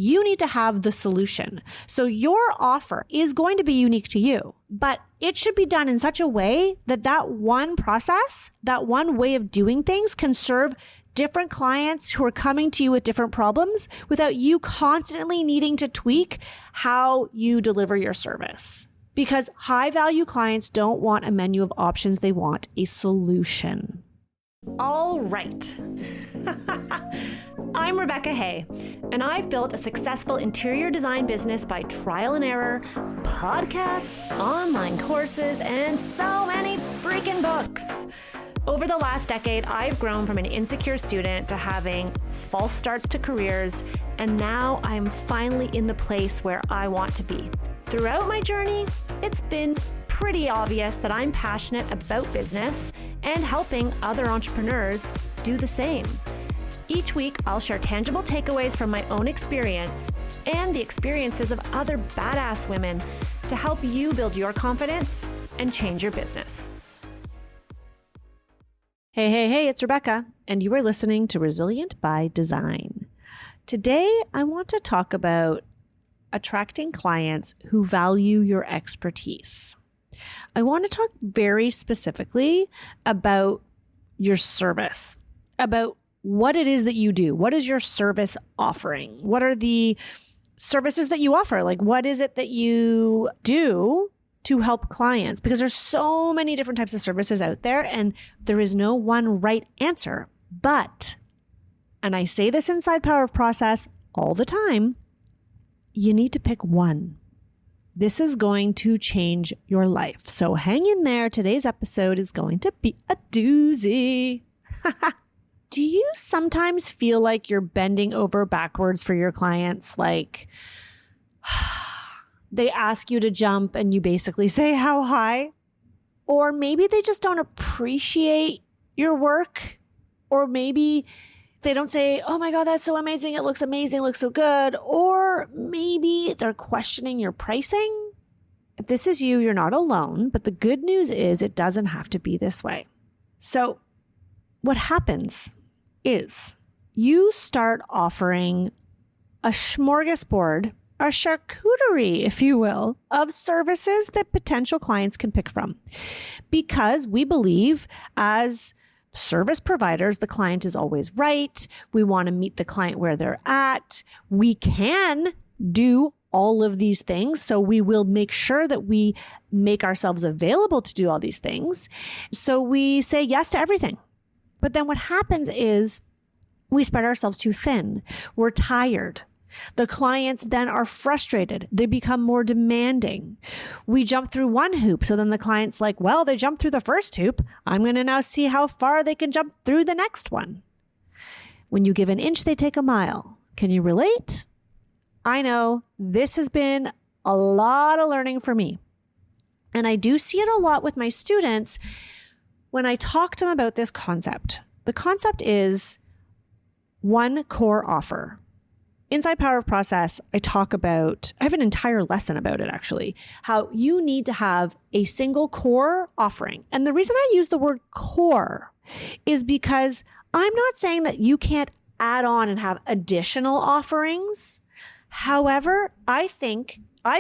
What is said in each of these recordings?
you need to have the solution. So your offer is going to be unique to you, but it should be done in such a way that that one process, that one way of doing things can serve different clients who are coming to you with different problems without you constantly needing to tweak how you deliver your service. Because high value clients don't want a menu of options. They want a solution. All right. I'm Rebecca Hay, and I've built a successful interior design business by trial and error, podcasts, online courses, and so many freaking books. Over the last decade, I've grown from an insecure student to having false starts to careers, and now I'm finally in the place where I want to be. Throughout my journey, it's been pretty obvious that I'm passionate about business and helping other entrepreneurs do the same. Each week, I'll share tangible takeaways from my own experience and the experiences of other badass women to help you build your confidence and change your business. Hey, it's Rebecca, and you are listening to Resilient by Design. Today, I want to talk about attracting clients who value your expertise. I want to talk very specifically about your service, about what it is that you do. What is your service offering? What are the services that you offer? Like, what is it that you do to help clients? Because there's so many different types of services out there, and there is no one right answer. But, and I say this inside Power of Process all the time, you need to pick one. This is going to change your life. So hang in there. Today's episode is going to be a doozy. Do you sometimes feel like you're bending over backwards for your clients? Like they ask you to jump and you basically say, how high? Or maybe they just don't appreciate your work. Or maybe they don't say, oh my God, that's so amazing. It looks amazing. It looks so good. Or maybe they're questioning your pricing. If this is you, you're not alone. But the good news is it doesn't have to be this way. So what happens is you start offering a smorgasbord, a charcuterie, if you will, of services that potential clients can pick from. Because we believe as service providers, the client is always right. We want to meet the client where they're at. We can do all of these things. So we will make sure that we make ourselves available to do all these things. So we say yes to everything. But then what happens is we spread ourselves too thin. We're tired. The clients then are frustrated. They become more demanding. We jump through one hoop. So then the client's like, well, they jumped through the first hoop. I'm going to now see how far they can jump through the next one. When you give an inch, they take a mile. Can you relate? I know this has been a lot of learning for me. And I do see it a lot with my students when I talk to them about this concept. The concept is one core offer. Inside Power of Process, I have an entire lesson about it actually, how you need to have a single core offering. And the reason I use the word core is because I'm not saying that you can't add on and have additional offerings. However, I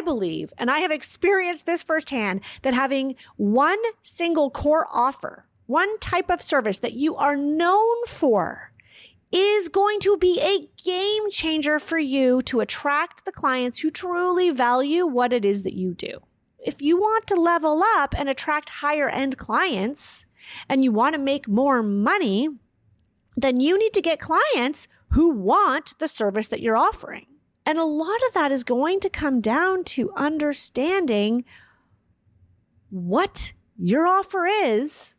believe, and I have experienced this firsthand, that having one single core offer, one type of service that you are known for, is going to be a game changer for you to attract the clients who truly value what it is that you do. If you want to level up and attract higher end clients and you want to make more money, then you need to get clients who want the service that you're offering. And a lot of that is going to come down to understanding what your offer is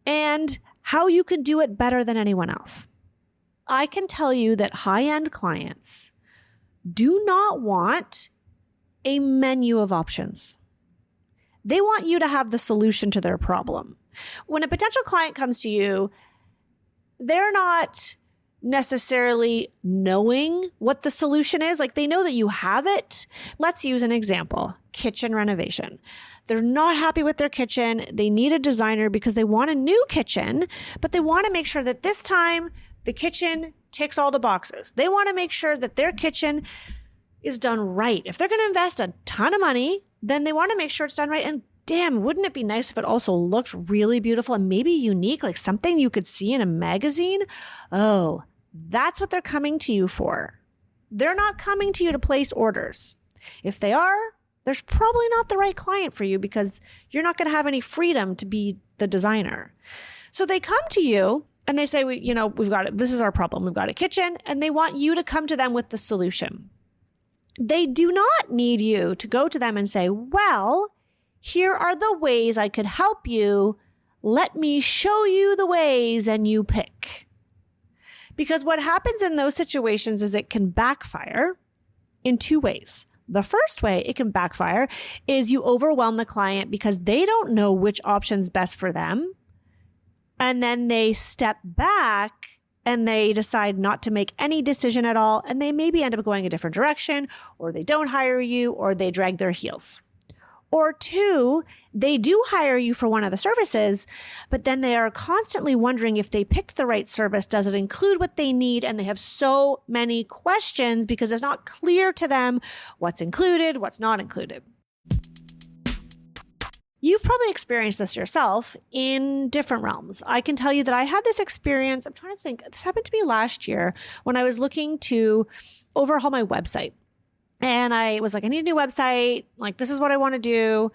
and how you can do it better than anyone else. I can tell you that high-end clients do not want a menu of options. They want you to have the solution to their problem. When a potential client comes to you, they're not necessarily knowing what the solution is. Like they know that you have it. Let's use an example, kitchen renovation. They're not happy with their kitchen. They need a designer because they want a new kitchen, but they want to make sure that this time the kitchen ticks all the boxes. They want to make sure that their kitchen is done right. If they're going to invest a ton of money, then they want to make sure it's done right. And damn, wouldn't it be nice if it also looked really beautiful and maybe unique, like something you could see in a magazine? Oh, that's what they're coming to you for. They're not coming to you to place orders. If they are, there's probably not the right client for you because you're not going to have any freedom to be the designer. So they come to you and they say, we've got it. This is our problem. We've got a kitchen, and they want you to come to them with the solution. They do not need you to go to them and say, well, here are the ways I could help you. Let me show you the ways and you pick. Because what happens in those situations is it can backfire in two ways. The first way it can backfire is you overwhelm the client because they don't know which option's best for them. And then they step back and they decide not to make any decision at all. And they maybe end up going a different direction, or they don't hire you, or they drag their heels. Or two, they do hire you for one of the services, but then they are constantly wondering if they picked the right service. Does it include what they need? And they have so many questions because it's not clear to them what's included, what's not included. You've probably experienced this yourself in different realms. I can tell you that I had this experience. I'm trying to think. This happened to me last year when I was looking to overhaul my website. And I was like, I need a new website. Like, this is what I want to do.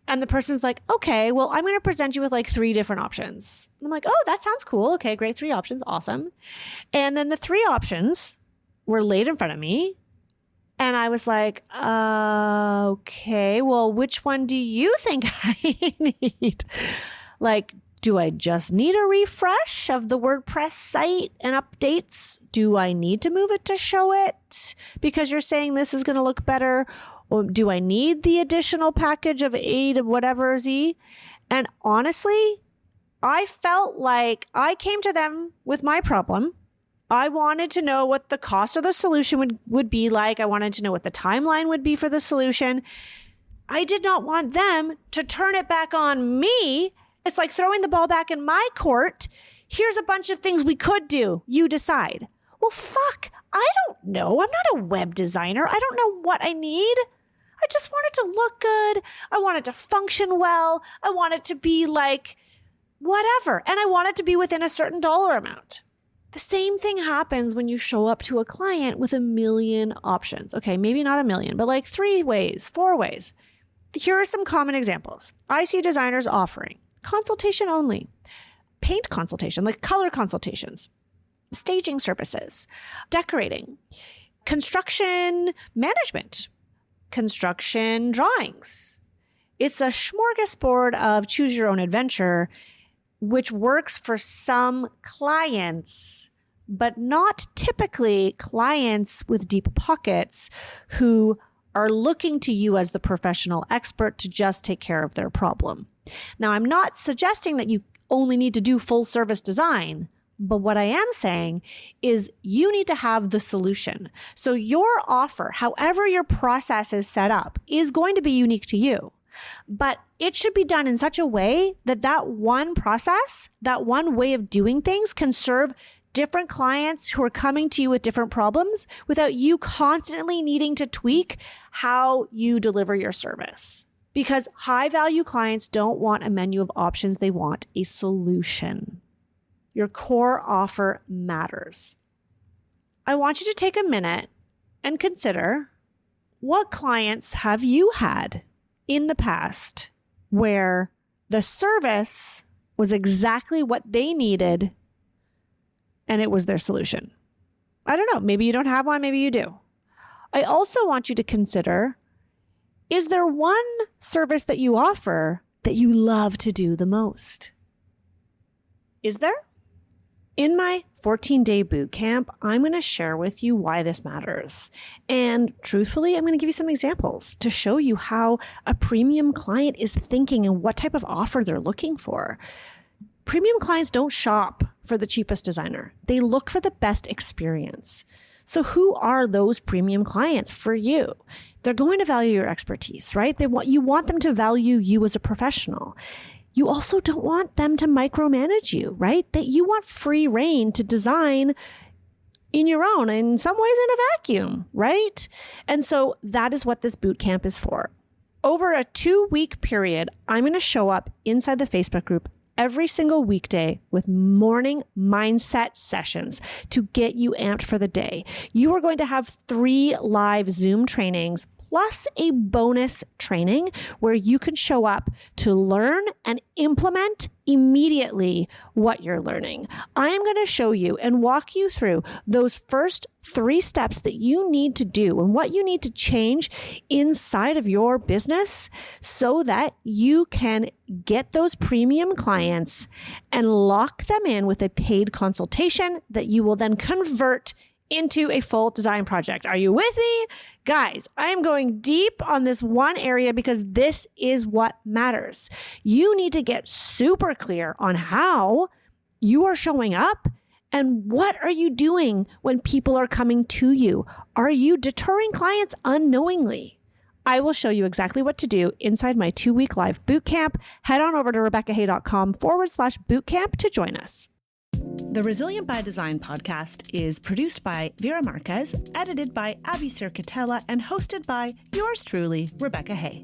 And the person's like, okay, well, I'm going to present you with like 3 different options. I'm like, oh, that sounds cool. Okay, great. 3 options. Awesome. And then the 3 options were laid in front of me. And I was like, okay, well, which one do you think I need? Like, do I just need a refresh of the WordPress site and updates? Do I need to move it to show it because you're saying this is going to look better? Or do I need the additional package of A to whatever Z? And honestly, I felt like I came to them with my problem. I wanted to know what the cost of the solution would be like. I wanted to know what the timeline would be for the solution. I did not want them to turn it back on me. It's like throwing the ball back in my court. Here's a bunch of things we could do. You decide. Well, fuck, I don't know. I'm not a web designer. I don't know what I need. I just want it to look good. I want it to function well. I want it to be like whatever. And I want it to be within a certain dollar amount. The same thing happens when you show up to a client with a million options. Okay, maybe not a million, but like 3 ways, 4 ways. Here are some common examples. I see designers offering consultation only, paint consultation, like color consultations, staging services, decorating, construction management, construction drawings. It's a smorgasbord of choose your own adventure, which works for some clients, but not typically clients with deep pockets who are looking to you as the professional expert to just take care of their problem. Now, I'm not suggesting that you only need to do full service design, but what I am saying is you need to have the solution. So your offer, however your process is set up, is going to be unique to you. But it should be done in such a way that that one process, that one way of doing things can serve different clients who are coming to you with different problems without you constantly needing to tweak how you deliver your service. Because high value clients don't want a menu of options. They want a solution. Your core offer matters. I want you to take a minute and consider, what clients have you had in the past where the service was exactly what they needed and it was their solution? I don't know. Maybe you don't have one. Maybe you do. I also want you to consider, is there one service that you offer that you love to do the most? Is there? In my 14-day boot camp, I'm going to share with you why this matters. And truthfully, I'm going to give you some examples to show you how a premium client is thinking and what type of offer they're looking for. Premium clients don't shop for the cheapest designer. They look for the best experience. So who are those premium clients for you? They're going to value your expertise, right? You want them to value you as a professional. You also don't want them to micromanage you, right? That you want free reign to design in your own, in some ways in a vacuum, right? And so that is what this boot camp is for. Over a 2-week period, I'm going to show up inside the Facebook group every single weekday with morning mindset sessions to get you amped for the day. You are going to have 3 live Zoom trainings plus a bonus training where you can show up to learn and implement immediately what you're learning. I am going to show you and walk you through those first 3 steps that you need to do and what you need to change inside of your business so that you can get those premium clients and lock them in with a paid consultation that you will then convert into a full design project. Are you with me? Guys, I am going deep on this one area because this is what matters. You need to get super clear on how you are showing up and what are you doing when people are coming to you. Are you deterring clients unknowingly? I will show you exactly what to do inside my 2-week live bootcamp. Head on over to RebeccaHay.com/bootcamp to join us. The Resilient by Design podcast is produced by Vera Marquez, edited by Abby Circatella, and hosted by yours truly, Rebecca Hay.